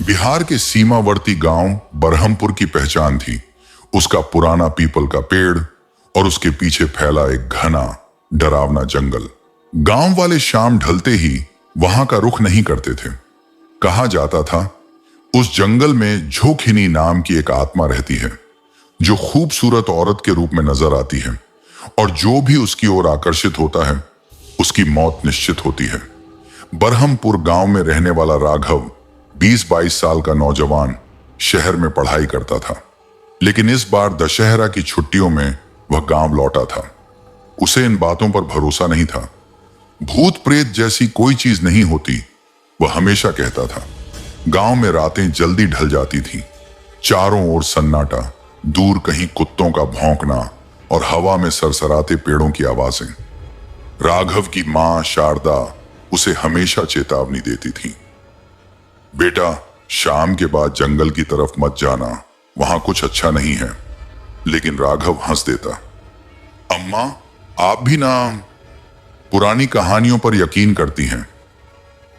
बिहार के सीमावर्ती गांव बरहमपुर की पहचान थी उसका पुराना पीपल का पेड़ और उसके पीछे फैला एक घना डरावना जंगल। गांव वाले शाम ढलते ही वहां का रुख नहीं करते थे। कहा जाता था उस जंगल में झोखिनी नाम की एक आत्मा रहती है जो खूबसूरत औरत के रूप में नजर आती है और जो भी उसकी ओर आकर्षित होता है उसकी मौत निश्चित होती है। बरहमपुर गांव में रहने वाला राघव 20-22 साल का नौजवान शहर में पढ़ाई करता था, लेकिन इस बार दशहरा की छुट्टियों में वह गांव लौटा था। उसे इन बातों पर भरोसा नहीं था। भूत प्रेत जैसी कोई चीज नहीं होती, वह हमेशा कहता था। गांव में रातें जल्दी ढल जाती थी। चारों ओर सन्नाटा, दूर कहीं कुत्तों का भौंकना और हवा में सरसराते पेड़ों की आवाजें। राघव की मां शारदा उसे हमेशा चेतावनी देती थी, बेटा शाम के बाद जंगल की तरफ मत जाना, वहां कुछ अच्छा नहीं है। लेकिन राघव हंस देता, अम्मा आप भी ना पुरानी कहानियों पर यकीन करती हैं।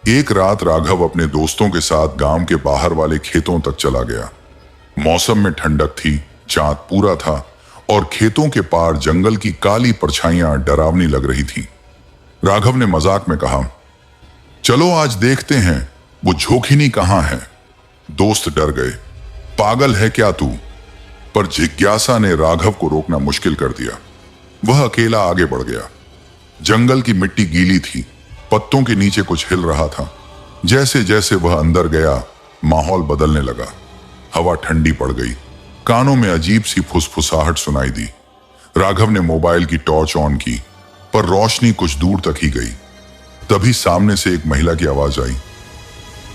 एक रात राघव अपने दोस्तों के साथ गांव के बाहर वाले खेतों तक चला गया। मौसम में ठंडक थी, चांद पूरा था और खेतों के पार जंगल की काली परछाइयां डरावनी लग रही थी। राघव ने मजाक में कहा, चलो आज देखते हैं वो झोखिनी कहां है। दोस्त डर गए, पागल है क्या तू? पर जिज्ञासा ने राघव को रोकना मुश्किल कर दिया। वह अकेला आगे बढ़ गया। जंगल की मिट्टी गीली थी, पत्तों के नीचे कुछ हिल रहा था। जैसे जैसे वह अंदर गया माहौल बदलने लगा। हवा ठंडी पड़ गई, कानों में अजीब सी फुसफुसाहट सुनाई दी। राघव ने मोबाइल की टॉर्च ऑन की, पर रोशनी कुछ दूर तक ही गई। तभी सामने से एक महिला की आवाज आई,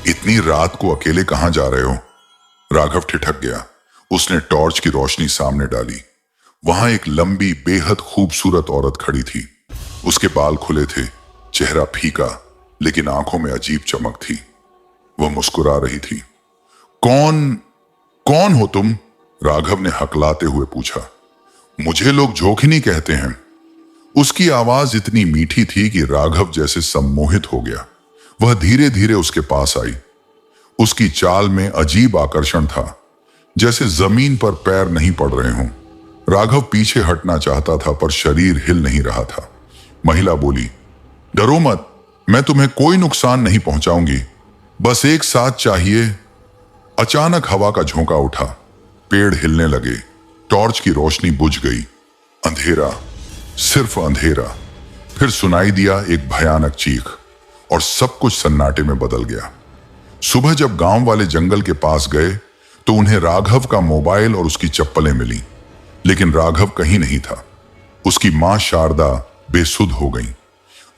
इतनी रात को अकेले कहां जा रहे हो? राघव ठिठक गया। उसने टॉर्च की रोशनी सामने डाली। वहां एक लंबी बेहद खूबसूरत औरत खड़ी थी। उसके बाल खुले थे, चेहरा फीका, लेकिन आंखों में अजीब चमक थी। वह मुस्कुरा रही थी। कौन कौन हो तुम? राघव ने हकलाते हुए पूछा। मुझे लोग झोखिनी कहते हैं। उसकी आवाज इतनी मीठी थी कि राघव जैसे सम्मोहित हो गया। वह धीरे धीरे उसके पास आई। उसकी चाल में अजीब आकर्षण था, जैसे जमीन पर पैर नहीं पड़ रहे हों। राघव पीछे हटना चाहता था, पर शरीर हिल नहीं रहा था। महिला बोली, डरो मत, मैं तुम्हें कोई नुकसान नहीं पहुंचाऊंगी, बस एक साथ चाहिए। अचानक हवा का झोंका उठा, पेड़ हिलने लगे, टॉर्च की रोशनी बुझ गई। अंधेरा, सिर्फ अंधेरा। फिर सुनाई दिया एक भयानक चीख और सब कुछ सन्नाटे में बदल गया। सुबह जब गांव वाले जंगल के पास गए तो उन्हें राघव का मोबाइल और उसकी चप्पलें मिली, लेकिन राघव कहीं नहीं था। उसकी मां शारदा बेसुध हो गई।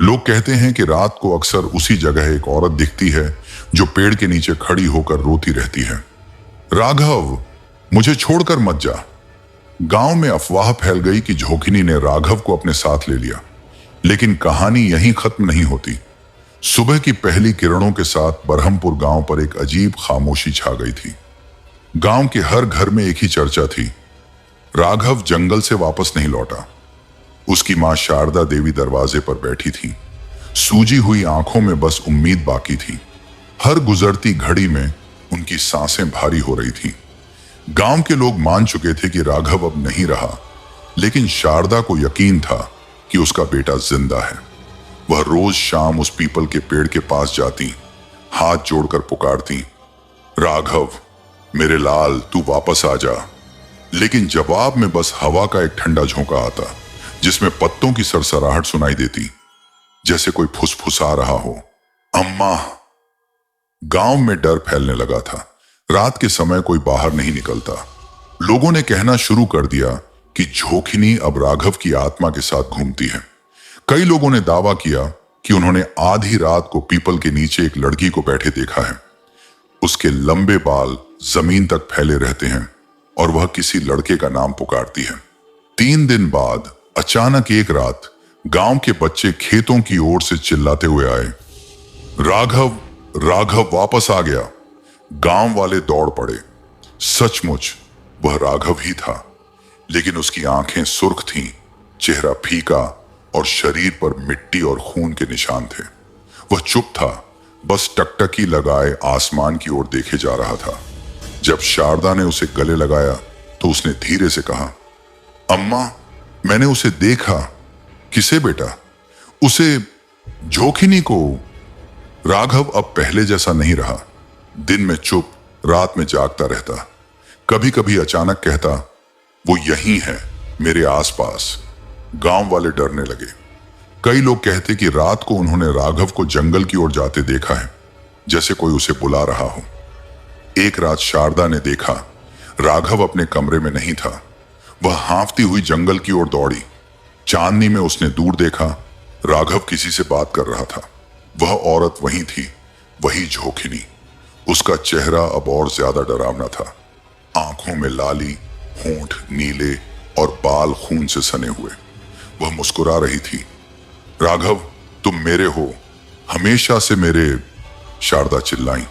लोग कहते हैं कि रात को अक्सर उसी जगह एक औरत दिखती है जो पेड़ के नीचे खड़ी होकर रोती रहती है, राघव मुझे छोड़कर मत जा। गांव में अफवाह फैल गई कि झोखिनी ने राघव को अपने साथ ले लिया, लेकिन कहानी यहीं खत्म नहीं होती। सुबह की पहली किरणों के साथ बरहमपुर गांव पर एक अजीब खामोशी छा गई थी। गांव के हर घर में एक ही चर्चा थी, राघव जंगल से वापस नहीं लौटा। उसकी मां शारदा देवी दरवाजे पर बैठी थी। सूजी हुई आंखों में बस उम्मीद बाकी थी। हर गुजरती घड़ी में उनकी सांसें भारी हो रही थी। गांव के लोग मान चुके थे कि राघव अब नहीं रहा, लेकिन शारदा को यकीन था कि उसका बेटा जिंदा है। वह रोज शाम उस पीपल के पेड़ के पास जाती, हाथ जोड़कर पुकारती, राघव मेरे लाल तू वापस आ जा। लेकिन जवाब में बस हवा का एक ठंडा झोंका आता, जिसमें पत्तों की सरसराहट सुनाई देती, जैसे कोई फुसफुसा रहा हो, अम्मा। गांव में डर फैलने लगा था। रात के समय कोई बाहर नहीं निकलता। लोगों ने कहना शुरू कर दिया कि झोखिनी अब राघव की आत्मा के साथ घूमती है। कई लोगों ने दावा किया कि उन्होंने आधी रात को पीपल के नीचे एक लड़की को बैठे देखा है। उसके लंबे बाल जमीन तक फैले रहते हैं और वह किसी लड़के का नाम पुकारती है। 3 दिन बाद अचानक एक रात गांव के बच्चे खेतों की ओर से चिल्लाते हुए आए, राघव राघव वापस आ गया। गांव वाले दौड़ पड़े। सचमुच वह राघव ही था, लेकिन उसकी आंखें सुर्ख थीं, चेहरा फीका और शरीर पर मिट्टी और खून के निशान थे। वह चुप था, बस टकटकी लगाए आसमान की ओर देखे जा रहा था। जब शारदा ने उसे गले लगाया तो उसने धीरे से कहा, अम्मा, मैंने उसे देखा। किसे बेटा? उसे, जोखिनी को। राघव अब पहले जैसा नहीं रहा। दिन में चुप, रात में जागता रहता। कभी कभी अचानक कहता, वो यहीं है, मेरे आसपास। गांव वाले डरने लगे। कई लोग कहते कि रात को उन्होंने राघव को जंगल की ओर जाते देखा है, जैसे कोई उसे बुला रहा हो। एक रात शारदा ने देखा, राघव अपने कमरे में नहीं था। वह हाँफती हुई जंगल की ओर दौड़ी। चांदनी में उसने दूर देखा, राघव किसी से बात कर रहा था। वह औरत वही थी, वही जोखिनी। उसका चेहरा अब और ज्यादा डरावना था। आंखों में लाली, होंठ नीले और बाल खून से सने हुए। वह मुस्कुरा रही थी। राघव, तुम मेरे हो, हमेशा से मेरे। शारदा चिल्लाई।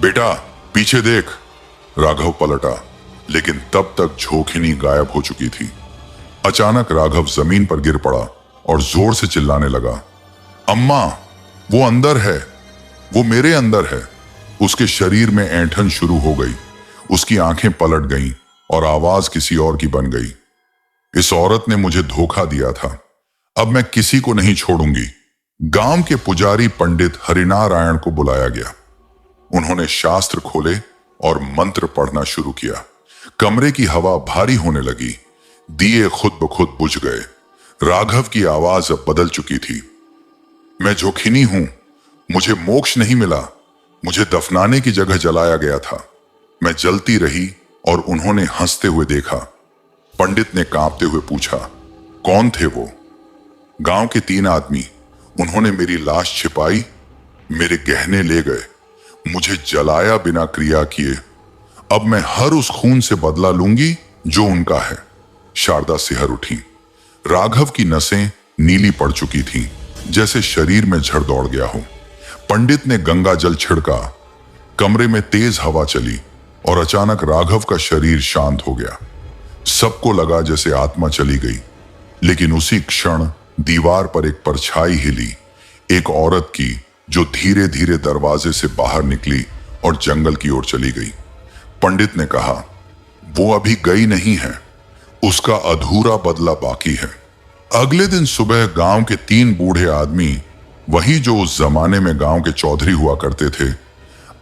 बेटा, पीछे देख। राघव पलटा, लेकिन तब तक जोखिनी गायब हो चुकी थी। अचानक राघव जमीन पर गिर पड़ा और जोर से चिल्लाने लगा, अम्मा, वो अंदर है, वो मेरे अंदर है। उसके शरीर में ऐंठन शुरू हो गई। उसकी आंखें पलट गईं और आवाज किसी और की बन गई। इस औरत ने मुझे धोखा दिया था। अब मैं किसी को नहीं छोड़ूंगी। गांव के पुजारी पंडित हरिनारायण को बुलाया गया। उन्होंने शास्त्र खोले और मंत्र पढ़ना शुरू किया। कमरे की हवा भारी होने लगी। दिए खुद ब खुद बुझ गए। राघव की आवाज अब बदल चुकी थी। मैं जोखिनी हूं, मुझे मोक्ष नहीं मिला। मुझे दफनाने की जगह जलाया गया था। मैं जलती रही और उन्होंने हंसते हुए देखा। पंडित ने कांपते हुए पूछा, कौन थे वो? गांव के 3 आदमी। उन्होंने मेरी लाश छिपाई, मेरे गहने ले गए, मुझे जलाया बिना क्रिया किए। अब मैं हर उस खून से बदला लूंगी जो उनका है। शारदा सिहर उठी। राघव की नसें नीली पड़ चुकी थीं, जैसे शरीर में झड़ दौड़ गया हो। पंडित ने गंगा जल छिड़का। कमरे में तेज हवा चली और अचानक राघव का शरीर शांत हो गया। सबको लगा जैसे आत्मा चली गई, लेकिन उसी क्षण दीवार पर एक परछाई हिली, एक औरत की, जो धीरे धीरे दरवाजे से बाहर निकली और जंगल की ओर चली गई। पंडित ने कहा, वो अभी गई नहीं है, उसका अधूरा बदला बाकी है। अगले दिन सुबह गांव के 3 बूढ़े आदमी, वही जो उस जमाने में गांव के चौधरी हुआ करते थे,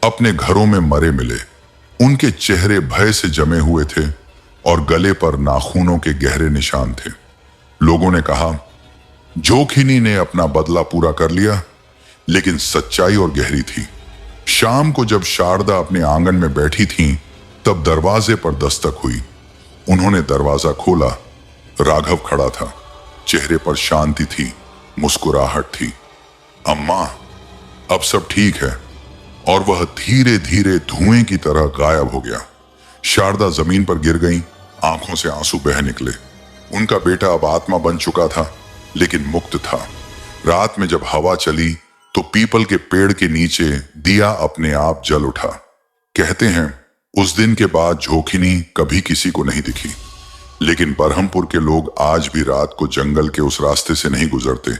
अपने घरों में मरे मिले। उनके चेहरे भय से जमे हुए थे और गले पर नाखूनों के गहरे निशान थे। लोगों ने कहा, जोखिनी ने अपना बदला पूरा कर लिया, लेकिन सच्चाई और गहरी थी। शाम को जब शारदा अपने आंगन में बैठी थीं, तब दरवाजे पर दस्तक हुई। उन्होंने दरवाजा खोला। राघव खड़ा था। चेहरे पर शांति थी, मुस्कुराहट थी। अम्मा, अब सब ठीक है। और वह धीरे धीरे धुएं की तरह गायब हो गया। शारदा जमीन पर गिर गई, आंखों से आंसू बह निकले। उनका बेटा अब आत्मा बन चुका था, लेकिन मुक्त था। रात में जब हवा चली तो पीपल के पेड़ के नीचे दिया अपने आप जल उठा। कहते हैं उस दिन के बाद जोखिनी कभी किसी को नहीं दिखी, लेकिन बरहमपुर के लोग आज भी रात को जंगल के उस रास्ते से नहीं गुजरते,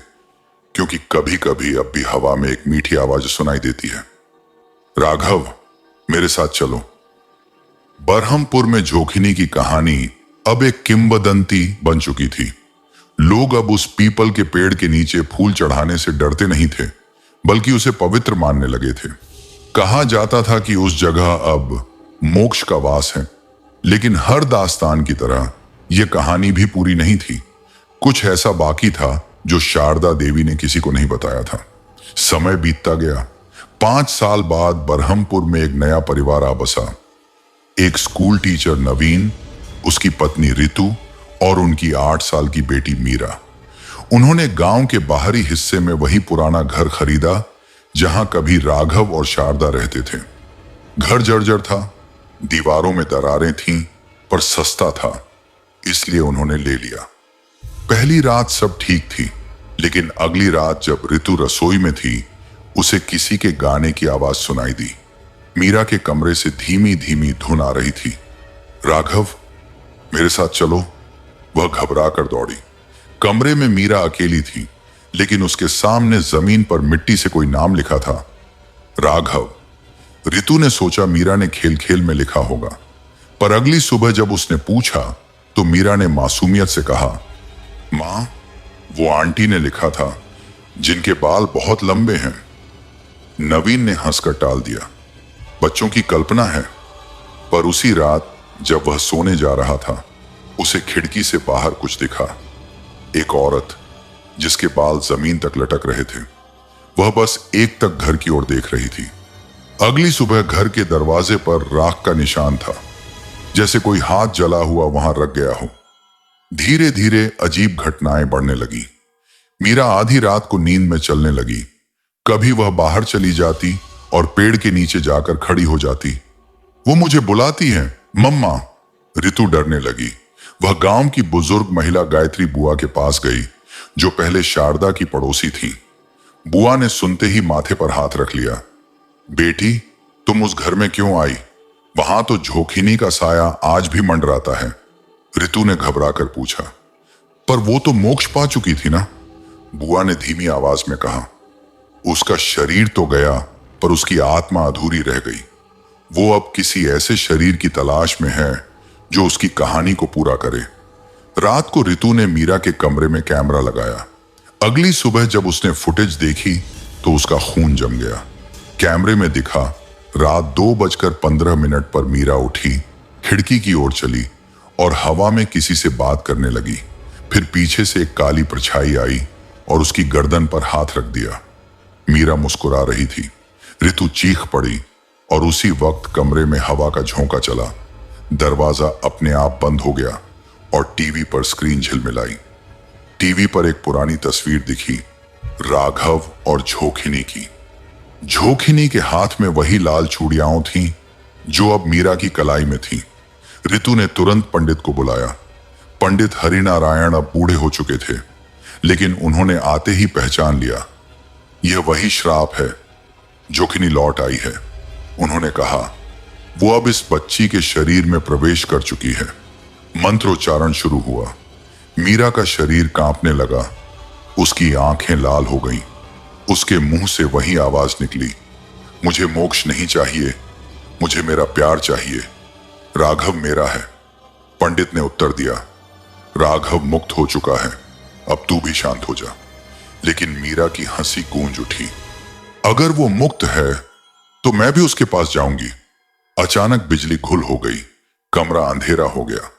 क्योंकि कभी कभी अब भी हवा में एक मीठी आवाज सुनाई देती है, राघव, मेरे साथ चलो। बरहमपुर में जोखिनी की कहानी अब एक किंवदंती बन चुकी थी। लोग अब उस पीपल के पेड़ के नीचे फूल चढ़ाने से डरते नहीं थे, बल्कि उसे पवित्र मानने लगे थे। कहा जाता था कि उस जगह अब मोक्ष का वास है, लेकिन हर दास्तान की तरह यह कहानी भी पूरी नहीं थी। कुछ ऐसा बाकी था जो शारदा देवी ने किसी को नहीं बताया था। समय बीतता गया। 5 साल बाद बरहमपुर में एक नया परिवार आ बसा। एक स्कूल टीचर नवीन, उसकी पत्नी रितु और उनकी 8 साल की बेटी मीरा। उन्होंने गांव के बाहरी हिस्से में वही पुराना घर खरीदा जहां कभी राघव और शारदा रहते थे। घर जर्जर था, दीवारों में दरारें थीं, पर सस्ता था, इसलिए उन्होंने ले लिया। पहली रात सब ठीक थी, लेकिन अगली रात जब रितु रसोई में थी, उसे किसी के गाने की आवाज सुनाई दी। मीरा के कमरे से धीमी धीमी धुन आ रही थी। राघव, मेरे साथ चलो। वह घबरा कर दौड़ी। कमरे में मीरा अकेली थी, लेकिन उसके सामने जमीन पर मिट्टी से कोई नाम लिखा था, राघव। रितु ने सोचा मीरा ने खेल खेल में लिखा होगा, पर अगली सुबह जब उसने पूछा तो मीरा ने मासूमियत से कहा, मां, वो आंटी ने लिखा था जिनके बाल बहुत लंबे हैं। नवीन ने हंसकर टाल दिया, बच्चों की कल्पना है। पर उसी रात जब वह सोने जा रहा था, उसे खिड़की से बाहर कुछ दिखा। एक औरत जिसके बाल जमीन तक लटक रहे थे। वह बस एक तक घर की ओर देख रही थी। अगली सुबह घर के दरवाजे पर राख का निशान था, जैसे कोई हाथ जला हुआ वहां रख गया हो। धीरे धीरे अजीब घटनाएं बढ़ने लगी। मीरा आधी रात को नींद में चलने लगी। कभी वह बाहर चली जाती और पेड़ के नीचे जाकर खड़ी हो जाती। वो मुझे बुलाती है मम्मा। रितु डरने लगी। वह गांव की बुजुर्ग महिला गायत्री बुआ के पास गई, जो पहले शारदा की पड़ोसी थी। बुआ ने सुनते ही माथे पर हाथ रख लिया। बेटी, तुम उस घर में क्यों आई? वहां तो झोंकिनी का साया आज भी मंडराता है। रितु ने घबराकर पूछा। पर वो तो मोक्ष पा चुकी थी ना, बुआ ने धीमी आवाज में कहा। उसका शरीर तो गया, पर उसकी आत्मा अधूरी रह गई। वो अब किसी ऐसे शरीर की तलाश में है जो उसकी कहानी को पूरा करे। रात को रितु ने मीरा के कमरे में कैमरा लगाया। अगली सुबह जब उसने फुटेज देखी तो उसका खून जम गया। कैमरे में दिखा, रात 2:15 पर मीरा उठी, खिड़की की ओर चली और हवा में किसी से बात करने लगी। फिर पीछे से एक काली परछाई आई और उसकी गर्दन पर हाथ रख दिया। मीरा मुस्कुरा रही थी। रितु चीख पड़ी और उसी वक्त कमरे में हवा का झोंका चला। दरवाजा अपने आप बंद हो गया और टीवी पर स्क्रीन झिलमिलाई। टीवी पर एक पुरानी तस्वीर दिखी, राघव और झोंकिनी की। झोंकिनी के हाथ में वही लाल चूड़ियां थीं जो अब मीरा की कलाई में थीं। रितु ने तुरंत पंडित को बुलाया। पंडित हरिनारायण अब बूढ़े हो चुके थे, लेकिन उन्होंने आते ही पहचान लिया, यह वही श्राप है। झोंकिनी लौट आई है। उन्होंने कहा, वो अब इस बच्ची के शरीर में प्रवेश कर चुकी है। मंत्रोच्चारण शुरू हुआ। मीरा का शरीर कांपने लगा। उसकी आंखें लाल हो गईं। उसके मुंह से वही आवाज निकली, मुझे मोक्ष नहीं चाहिए, मुझे मेरा प्यार चाहिए। राघव मेरा है। पंडित ने उत्तर दिया, राघव मुक्त हो चुका है, अब तू भी शांत हो जा। लेकिन मीरा की हंसी गूंज उठी। अगर वो मुक्त है तो मैं भी उसके पास जाऊंगी। अचानक बिजली गुल हो गई। कमरा अंधेरा हो गया।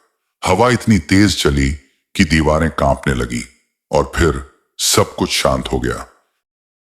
हवा इतनी तेज चली कि दीवारें कांपने लगी और फिर सब कुछ शांत हो गया।